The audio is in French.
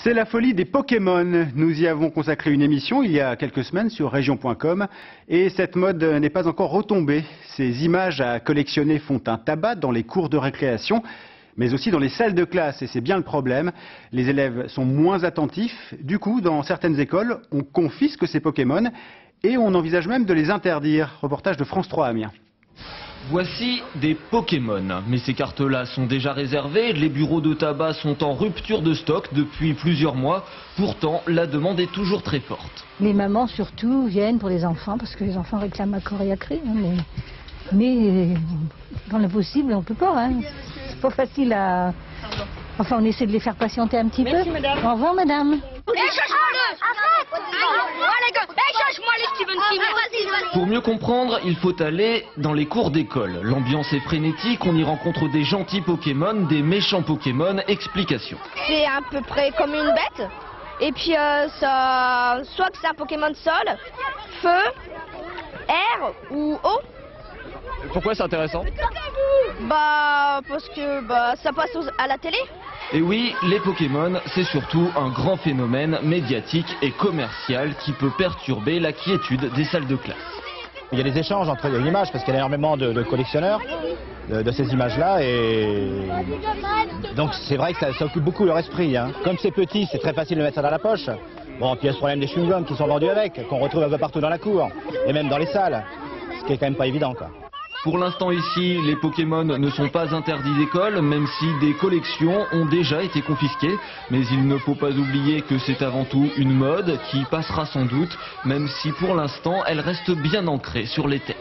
C'est la folie des Pokémon. Nous y avons consacré une émission il y a quelques semaines sur région.com et cette mode n'est pas encore retombée. Ces images à collectionner font un tabac dans les cours de récréation, mais aussi dans les salles de classe, et c'est bien le problème. Les élèves sont moins attentifs. Du coup, dans certaines écoles, on confisque ces Pokémon et on envisage même de les interdire. Reportage de France 3 Amiens. Voici des Pokémon, mais ces cartes-là sont déjà réservées, les bureaux de tabac sont en rupture de stock depuis plusieurs mois, pourtant la demande est toujours très forte. Les mamans surtout viennent pour les enfants, parce que les enfants réclament à corps et à cri, hein, mais dans l'impossible on peut pas, hein. C'est pas facile à... Enfin on essaie de les faire patienter un petit peu. Madame. Au revoir madame. Pour mieux comprendre, il faut aller dans les cours d'école. L'ambiance est frénétique, on y rencontre des gentils Pokémon, des méchants Pokémon. Explication. C'est à peu près comme une bête. Et puis soit que c'est un Pokémon sol, feu, air ou eau. Pourquoi c'est intéressant? Parce que ça passe à la télé. Et oui, les Pokémon, c'est surtout un grand phénomène médiatique et commercial qui peut perturber la quiétude des salles de classe. Il y a des échanges entre les images parce qu'il y a énormément de collectionneurs de ces images-là et donc c'est vrai que ça occupe beaucoup leur esprit, hein. Comme c'est petit, c'est très facile de mettre ça dans la poche. Bon, puis il y a ce problème des chewing-gums qui sont vendus avec, qu'on retrouve un peu partout dans la cour et même dans les salles, ce qui est quand même pas évident, quoi. Pour l'instant ici, les Pokémon ne sont pas interdits d'école, même si des collections ont déjà été confisquées. Mais il ne faut pas oublier que c'est avant tout une mode qui passera sans doute, même si pour l'instant elle reste bien ancrée sur les têtes.